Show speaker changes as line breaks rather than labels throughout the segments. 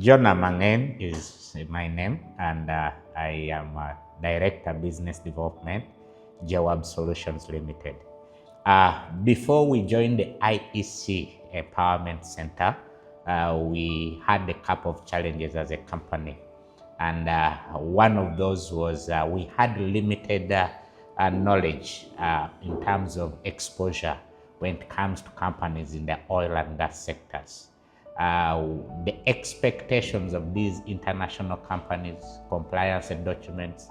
John Amangen is my name, and I am Director Business Development, Jaywab Solutions Limited. Before we joined the IEC Empowerment Center, we had a couple of challenges as a company. And one of those was we had limited knowledge in terms of exposure when it comes to companies in the oil and gas sectors. The expectations of these international companies, compliance and documents,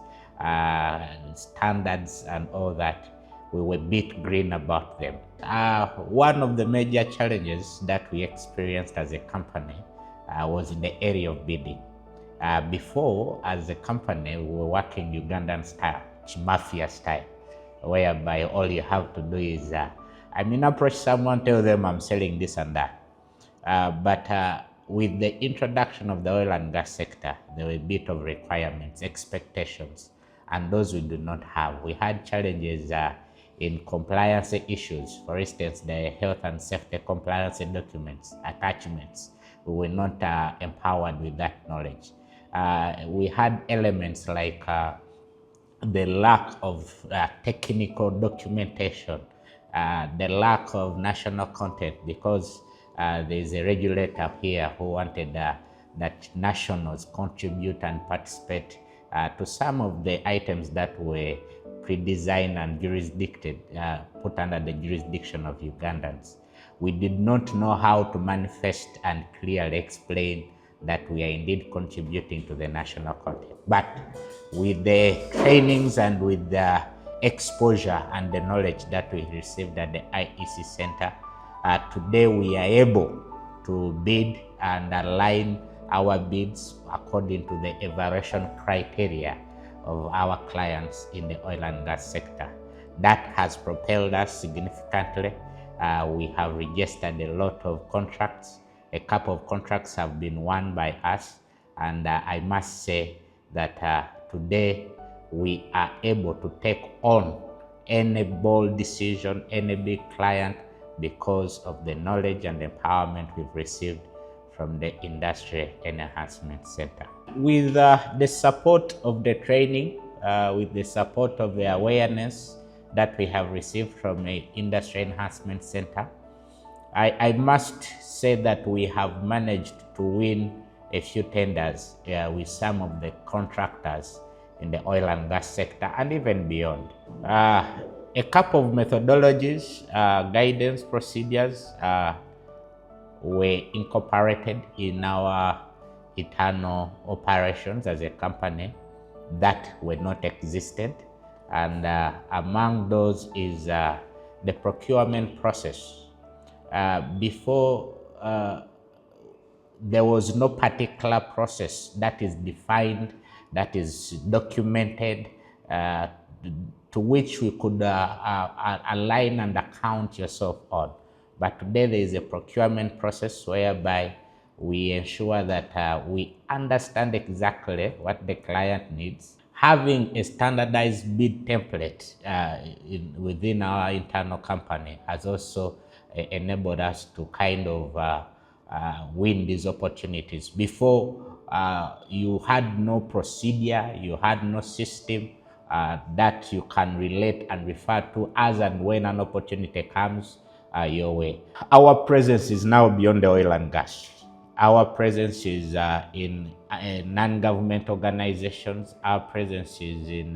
standards and all that, we were a bit green about them. One of the major challenges that we experienced as a company was in the area of bidding. Before, as a company, we were working Ugandan style, mafia style, whereby all you have to do is, approach someone, tell them I'm selling this and that. But with the introduction of the oil and gas sector, there were a bit of requirements, expectations, and those we do not have. We had challenges in compliance issues. For instance, the health and safety compliance documents, attachments, we were not empowered with that knowledge. We had elements like the lack of technical documentation, the lack of national content, because there's a regulator here who wanted that nationals contribute and participate to some of the items that were pre-designed and jurisdicted, put under the jurisdiction of Ugandans. We did not know how to manifest and clearly explain that we are indeed contributing to the national content. But with the trainings and with the exposure and the knowledge that we received at the IEC Center, today we are able to bid and align our bids according to the evaluation criteria of our clients in the oil and gas sector. That has propelled us significantly. We have registered a lot of contracts. A couple of contracts have been won by us, and I must say that today we are able to take on any bold decision, any big client, because of the knowledge and empowerment we've received from the Industry Enhancement Center. With the support of the training, with the support of the awareness that we have received from the Industry Enhancement Center, I must say that we have managed to win a few tenders with some of the contractors in the oil and gas sector and even beyond. A couple of methodologies, guidance, procedures were incorporated in our internal operations as a company that were not existent. And among those is the procurement process. Before, there was no particular process that is defined, that is documented, to which we could align and account yourself on. But today there is a procurement process whereby we ensure that we understand exactly what the client needs. Having a standardized bid template within our internal company has also enabled us to kind of win these opportunities. Before, you had no procedure, you had no system that you can relate and refer to as and when an opportunity comes your way. Our presence is now beyond the oil and gas. Our presence is in non-government organizations. Our presence is in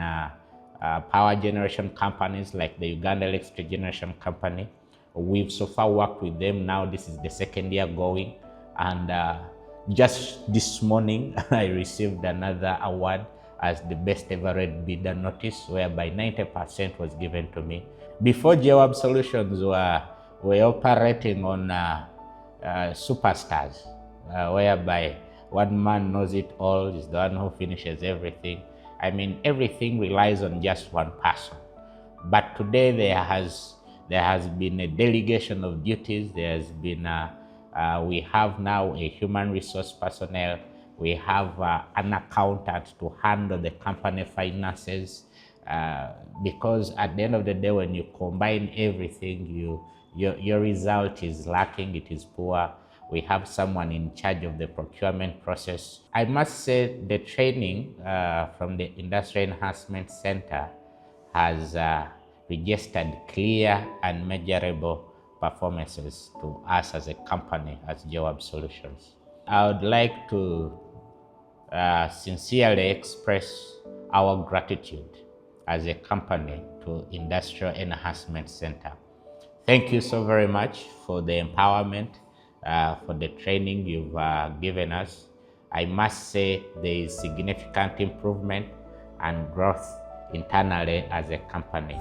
power generation companies like the Uganda Electric Generation Company. We've so far worked with them. Now this is the second year going. And just this morning, I received another award as the best ever red bidder notice, whereby 90% was given to me. Before Jaywab Solutions were operating on superstars, whereby one man knows it all, is the one who finishes everything. I mean, everything relies on just one person. But today there has been a delegation of duties. There has been we have now a human resource personnel. We have an accountant to handle the company finances, because at the end of the day, when you combine everything, your result is lacking, it is poor. We have someone in charge of the procurement process. I must say the training from the Industrial Enhancement Center has registered clear and measurable performances to us as a company, as Jaywab Solutions. I would like to sincerely express our gratitude as a company to Industrial Enhancement Center. Thank you so very much for the empowerment, for the training you've given us. I must say there is significant improvement and growth internally as a company.